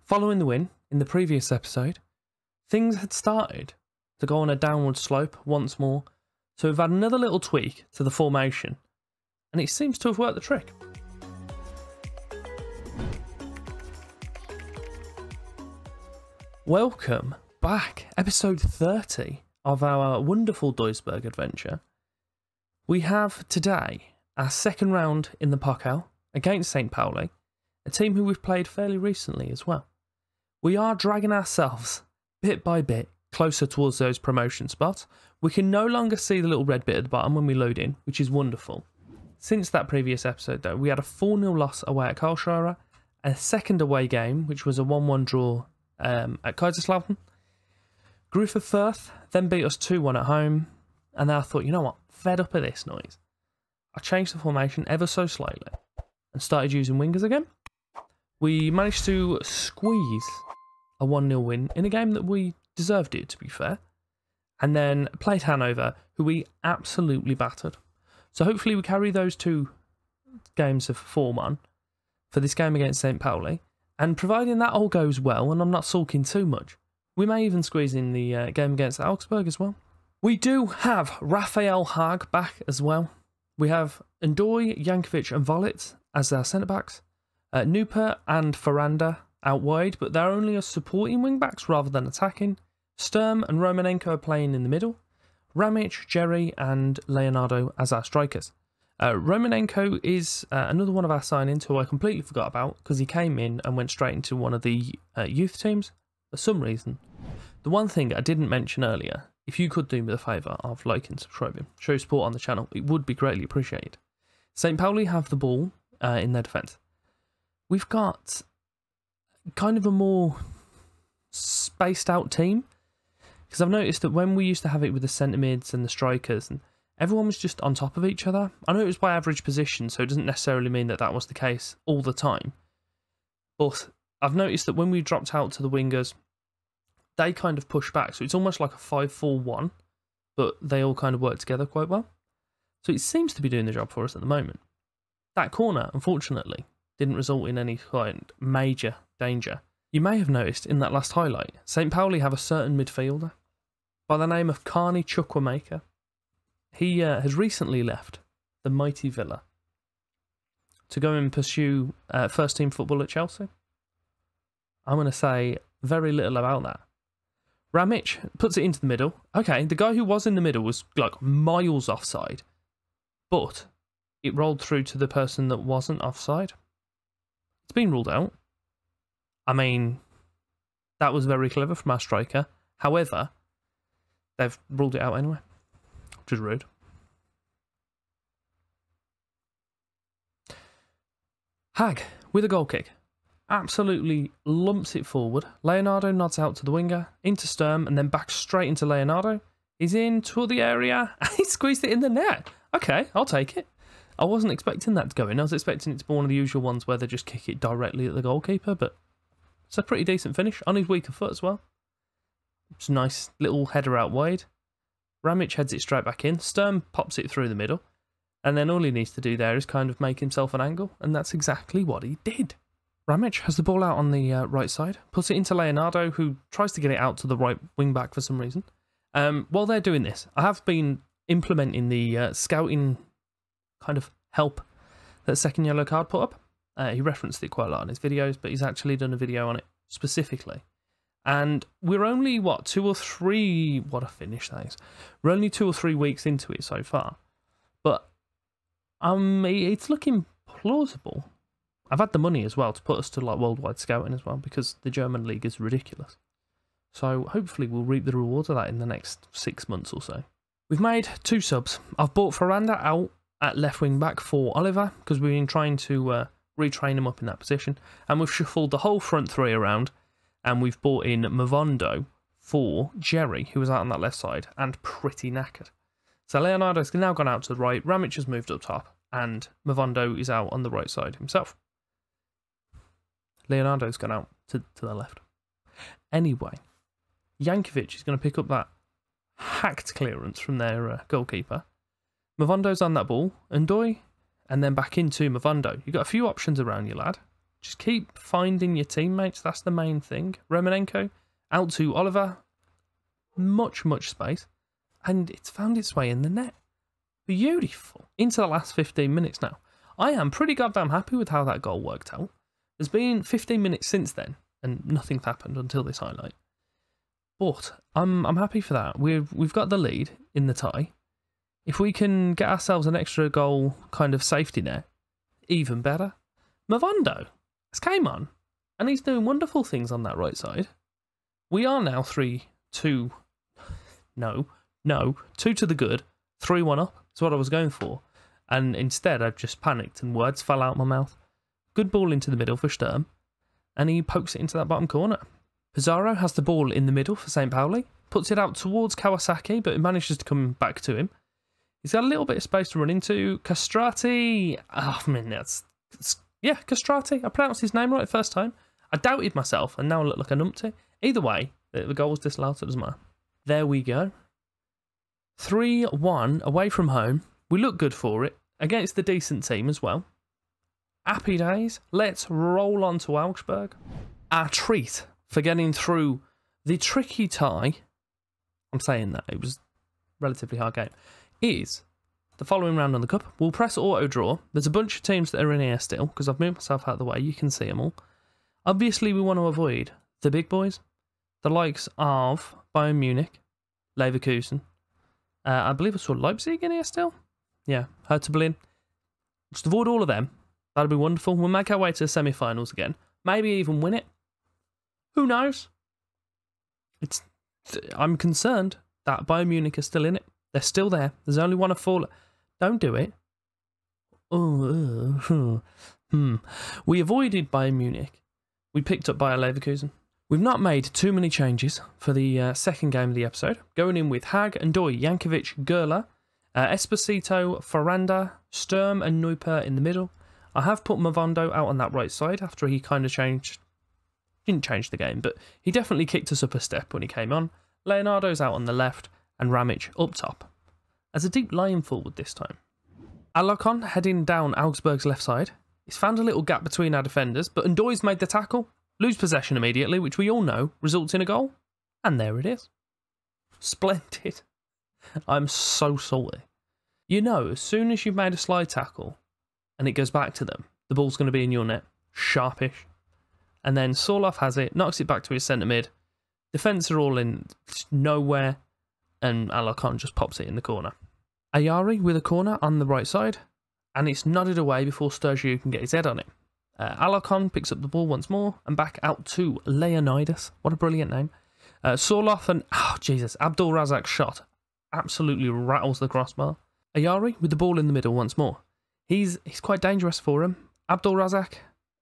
Following the win in the previous episode, things had started to go on a downward slope once more, so we've had another little tweak to the formation, and it seems to have worked the trick. Welcome back, episode 30 of our wonderful Duisburg adventure. We have today our second round in the Pokal against St. Pauli, a team who we've played fairly recently as well. We are dragging ourselves, bit by bit, closer towards those promotion spots. We can no longer see the little red bit at the bottom when we load in, which is wonderful. Since that previous episode though, we had a 4-0 loss away at Karlsruhe, a second away game, which was a 1-1 draw at Kaiserslautern. Grufer Firth then beat us 2-1 at home, and then I thought, you know what, fed up of this noise. I changed the formation ever so slightly and started using wingers again. We managed to squeeze a 1-0 win in a game that we deserved it, to be fair, and then played Hanover, who we absolutely battered. So hopefully we carry those two games of form on for this game against St. Pauli, and providing that all goes well and I'm not sulking too much, we may even squeeze in the game against Augsburg as well. We do have Raphael Haag back as well. We have Ndoye, Jankovic and Volit as our centre-backs. Nuper and Ferranda out wide, but they're only as supporting wing-backs rather than attacking. Sturm and Romanenko are playing in the middle. Ramic, Jerry and Leonardo as our strikers. Romanenko is another one of our signings who I completely forgot about because he came in and went straight into one of the youth teams for some reason. The one thing I didn't mention earlier, if you could do me the favour of liking and subscribing, show support on the channel, it would be greatly appreciated. St. Pauli have the ball in their defence. We've got kind of a more spaced out team, because I've noticed that when we used to have it with the centre mids and the strikers, and everyone was just on top of each other. I know it was by average position, so it doesn't necessarily mean that that was the case all the time. But I've noticed that when we dropped out to the wingers, they kind of push back. So it's almost like a 5-4-1, but they all kind of work together quite well. So it seems to be doing the job for us at the moment. That corner, unfortunately, didn't result in any kind of major danger. You may have noticed in that last highlight, St. Pauli have a certain midfielder by the name of Carney Chukwuemeka. He has recently left the mighty Villa to go and pursue first team football at Chelsea. I'm going to say very little about that. Ramic puts it into the middle. Okay, the guy who was in the middle was like miles offside, but it rolled through to the person that wasn't offside. It's been ruled out. I mean, that was very clever from our striker. However, they've ruled it out anyway, which is rude. Haag with a goal kick. Absolutely lumps it forward. Leonardo nods out to the winger, into Sturm, and then back straight into Leonardo. He's in toward the area. He squeezed it in the net. Okay, I'll take it. I wasn't expecting that to go in. I was expecting it to be one of the usual ones where they just kick it directly at the goalkeeper, but it's a pretty decent finish on his weaker foot as well. It's a nice little header out wide. Ramic heads it straight back in. Sturm pops it through the middle, and then all he needs to do there is kind of make himself an angle, and that's exactly what he did. Ramic has the ball out on the right side, puts it into Leonardo, who tries to get it out to the right wing back for some reason. While they're doing this, I have been implementing the scouting kind of help that Second Yellow Card put up. He referenced it quite a lot in his videos, but he's actually done a video on it specifically. And we're only, what, 2 or 3... What a finish that is. We're only 2 or 3 weeks into it so far. But it's looking plausible. I've had the money as well to put us to like worldwide scouting as well, because the German league is ridiculous. So hopefully we'll reap the rewards of that in the next 6 months or so. We've made 2 subs. I've bought Ferranda out at left wing back for Oliver, because we've been trying to retrain him up in that position, and we've shuffled the whole front 3 around, and we've bought in Mavondo for Jerry, who was out on that left side and pretty knackered. So Leonardo's now gone out to the right, Ramic has moved up top, and Mavondo is out on the right side himself. Leonardo's gone out to the left. Anyway, Jankovic is going to pick up that hacked clearance from their goalkeeper. Mavondo's on that ball, Ndoye, and then back into Mavondo. You've got a few options around you, lad. Just keep finding your teammates. That's the main thing. Romanenko out to Oliver. Much space. And it's found its way in the net. Beautiful. Into the last 15 minutes now. I am pretty goddamn happy with how that goal worked out. There's been 15 minutes since then, and nothing's happened until this highlight. But I'm happy for that. We've got the lead in the tie. If we can get ourselves an extra goal kind of safety net, even better. Mavondo has came on, and he's doing wonderful things on that right side. We are now 3-2. No, 2 to the good. 3-1 up is what I was going for. And instead, I've just panicked and words fell out my mouth. Good ball into the middle for Sturm, and he pokes it into that bottom corner. Pizarro has the ball in the middle for St. Pauli, puts it out towards Kawasaki, but it manages to come back to him. He's got a little bit of space to run into. Castrati. Oh, I mean, yeah, Castrati. I pronounced his name right first time. I doubted myself, and now I look like a numpty. Either way, the goal was disallowed, so it doesn't matter. There we go. 3-1 away from home. We look good for it, against the decent team as well. Happy days. Let's roll on to Augsburg. Our treat for getting through the tricky tie, I'm saying that, it was a relatively hard game, is the following round on the cup. We'll press auto draw. There's a bunch of teams that are in here still, because I've moved myself out of the way. You can see them all. Obviously, we want to avoid the big boys, the likes of Bayern Munich, Leverkusen. I believe I saw Leipzig in here still. Yeah, Hertha Berlin. Just avoid all of them. That'd be wonderful. We'll make our way to the semi-finals again. Maybe even win it. Who knows? I'm concerned that Bayern Munich are still in it. They're still there. There's only one of four. Don't do it. We avoided Bayern Munich. We picked up Bayer Leverkusen. We've not made too many changes for the second game of the episode. Going in with Hag and Doi, Jankovic, Gerler, Esposito, Ferranda, Sturm and Neuper in the middle. I have put Mavondo out on that right side after he kind of changed. Didn't change the game, but he definitely kicked us up a step when he came on. Leonardo's out on the left and Ramic up top. As a deep line forward this time. Alocon heading down Augsburg's left side. He's found a little gap between our defenders, but Ndoi's made the tackle. Lose possession immediately, which we all know results in a goal. And there it is. Splendid. I'm so salty. You know, as soon as you've made a slide tackle and it goes back to them, the ball's going to be in your net. Sharpish. And then Sorloth has it, knocks it back to his centre mid. Defence are all in nowhere, and Alocon just pops it in the corner. Ayari with a corner on the right side, and it's nodded away before Sturgiu can get his head on it. Alocon picks up the ball once more, and back out to Leonidas. What a brilliant name. Sorloth and, oh Jesus, Abdul Razak's shot absolutely rattles the crossbar. Ayari with the ball in the middle once more. He's quite dangerous for him. Abdul Razak,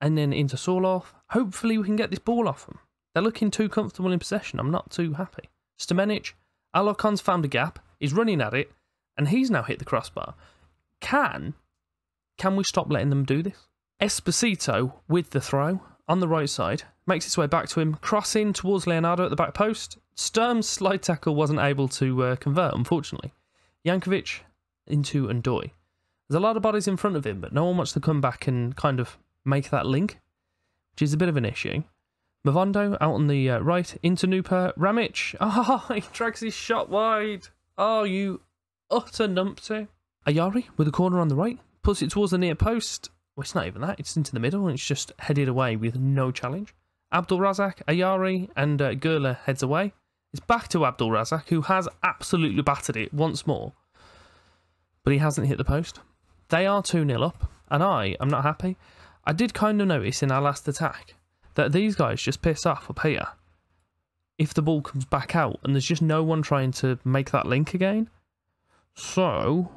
and then into Sorloth. Hopefully we can get this ball off them. They're looking too comfortable in possession. I'm not too happy. Stamenic, Alocon's found a gap. He's running at it, and he's now hit the crossbar. Can we stop letting them do this? Esposito with the throw on the right side. Makes its way back to him. Crossing towards Leonardo at the back post. Sturm's slide tackle wasn't able to convert, unfortunately. Jankovic into Ndoi. There's a lot of bodies in front of him, but no one wants to come back and kind of make that link, which is a bit of an issue. Mavondo out on the right, into Neuper. Ramic. Oh, he drags his shot wide. Oh, you utter numpty. Ayari with a corner on the right. Puts it towards the near post. Well, it's not even that. It's into the middle, and it's just headed away with no challenge. Abdul Razak, Ayari, and Gerler heads away. It's back to Abdul Razak, who has absolutely battered it once more. But he hasn't hit the post. They are 2-0 up, and I am not happy. I did kind of notice in our last attack that these guys just piss off up here if the ball comes back out, and there's just no one trying to make that link again. So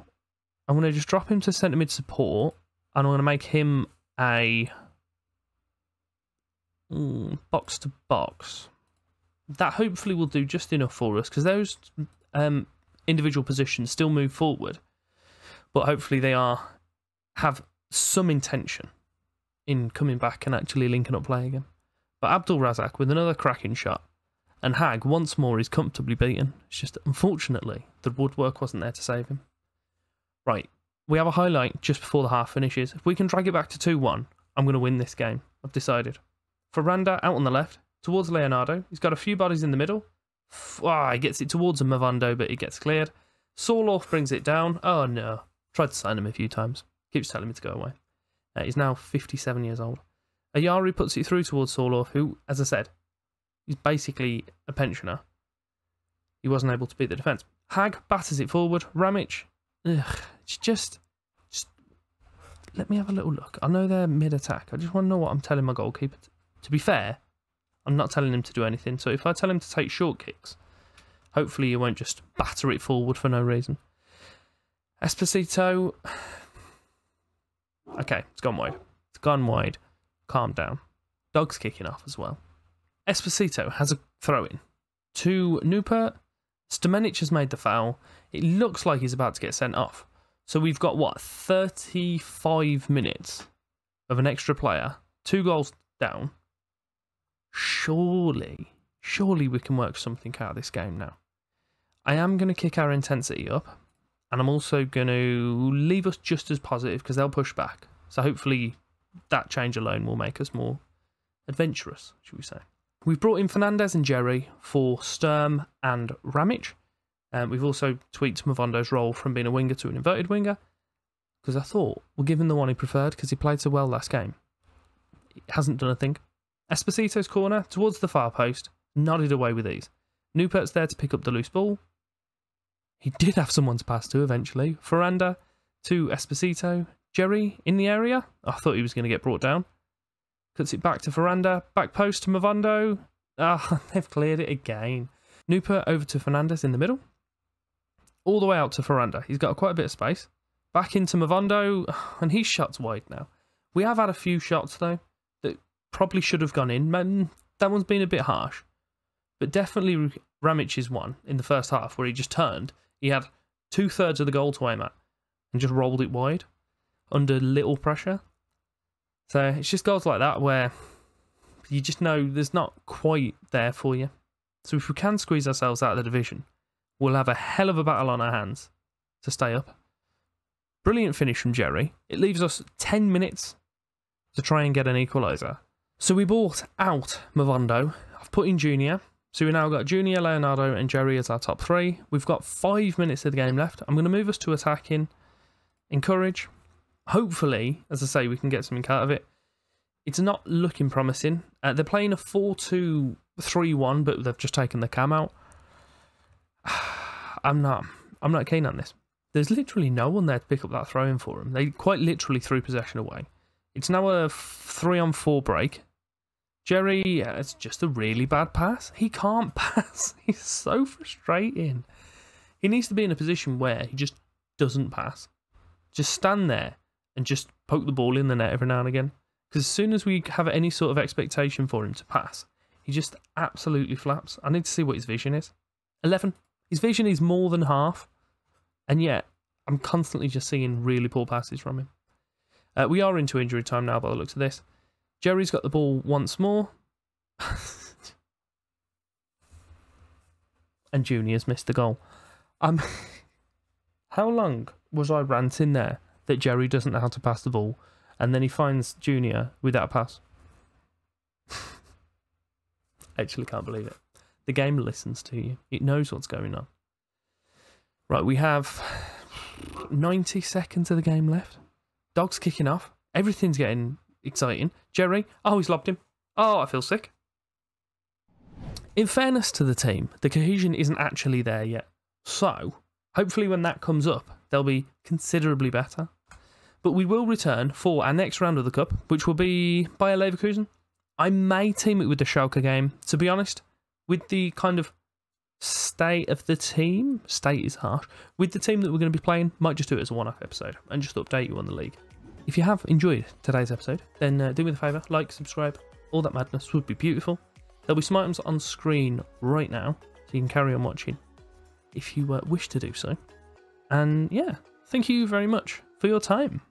I'm going to just drop him to centre mid support, and I'm going to make him a box to box. That hopefully will do just enough for us, because those individual positions still move forward, but hopefully they have some intention in coming back and actually linking up play again. But Abdul Razak with another cracking shot, and Hag once more is comfortably beaten. It's just, unfortunately, the woodwork wasn't there to save him. Right, we have a highlight just before the half finishes. If we can drag it back to 2-1, I'm going to win this game. I've decided. Ferranda out on the left, towards Leonardo. He's got a few bodies in the middle. He gets it towards Movando, but it gets cleared. Sorloff brings it down. Oh no. Tried to sign him a few times. Keeps telling me to go away. He's now 57 years old. Ayari puts it through towards Sorloff, who, as I said, he's basically a pensioner. He wasn't able to beat the defence. Hag batters it forward. Ramic, it's just let me have a little look. I know they're mid-attack. I just want to know what I'm telling my goalkeeper. To be fair, I'm not telling him to do anything. So if I tell him to take short kicks, hopefully he won't just batter it forward for no reason. Esposito. Okay, it's gone wide. It's gone wide. Calm down. Dog's kicking off as well. Esposito has a throw-in to Newport. Stamenic has made the foul. It looks like he's about to get sent off. So we've got, what, 35 minutes of an extra player. 2 goals down. Surely we can work something out of this game now. I am going to kick our intensity up. And I'm also going to leave us just as positive because they'll push back. So hopefully that change alone will make us more adventurous, should we say. We've brought in Fernandez and Jerry for Sturm and Ramic. We've also tweaked Movondo's role from being a winger to an inverted winger because I thought we'll give him the one he preferred because he played so well last game. He hasn't done a thing. Esposito's corner towards the far post, nodded away with ease. Newport's there to pick up the loose ball. He did have someone to pass to eventually. Ferranda to Esposito. Jerry in the area. I thought he was going to get brought down. Cuts it back to Ferranda. Back post to Movando. They've cleared it again. Newport over to Fernandez in the middle. All the way out to Ferranda. He's got quite a bit of space. Back into Movando. And he's shots wide now. We have had a few shots though that probably should have gone in. That one's been a bit harsh. But definitely Ramic's one in the first half where he just turned. He had 2/3 of the goal to aim at and just rolled it wide under little pressure. So it's just goals like that where you just know there's not quite there for you. So if we can squeeze ourselves out of the division, we'll have a hell of a battle on our hands to stay up. Brilliant finish from Jerry. It leaves us 10 minutes to try and get an equaliser. So we bought out Movando. I've put in Junior. So we now got Junior, Leonardo and Jerry as our top 3. We've got 5 minutes of the game left. I'm going to move us to attacking. Encourage. Hopefully, as I say, we can get something out of it. It's not looking promising. They're playing a 4-2-3-1, but they've just taken the cam out. I'm not keen on this. There's literally no one there to pick up that throw-in for them. They quite literally threw possession away. It's now a 3-on-4 break. Jerry, it's just a really bad pass. He can't pass. He's so frustrating. He needs to be in a position where he just doesn't pass. Just stand there and just poke the ball in the net every now and again. Because as soon as we have any sort of expectation for him to pass, he just absolutely flaps. I need to see what his vision is. 11. His vision is more than half. And yet, I'm constantly just seeing really poor passes from him. We are into injury time now by the looks of this. Jerry's got the ball once more. And Junior's missed the goal. How long was I ranting there that Jerry doesn't know how to pass the ball and then he finds Junior without a pass? I actually can't believe it. The game listens to you. It knows what's going on. Right, we have 90 seconds of the game left. Dog's kicking off. Everything's getting exciting. Jerry, he's lobbed him. I feel sick. In fairness to the team, the cohesion isn't actually there yet. So, hopefully when that comes up, they'll be considerably better. But we will return for our next round of the Cup, which will be Bayer Leverkusen. I may team it with the Schalke game. To be honest, with the kind of state of the team, state is harsh, with the team that we're going to be playing, might just do it as a one-off episode and just update you on the league. If you have enjoyed today's episode, then do me the favour, like, subscribe, all that madness would be beautiful. There'll be some items on screen right now, so you can carry on watching if you wish to do so. And yeah, thank you very much for your time.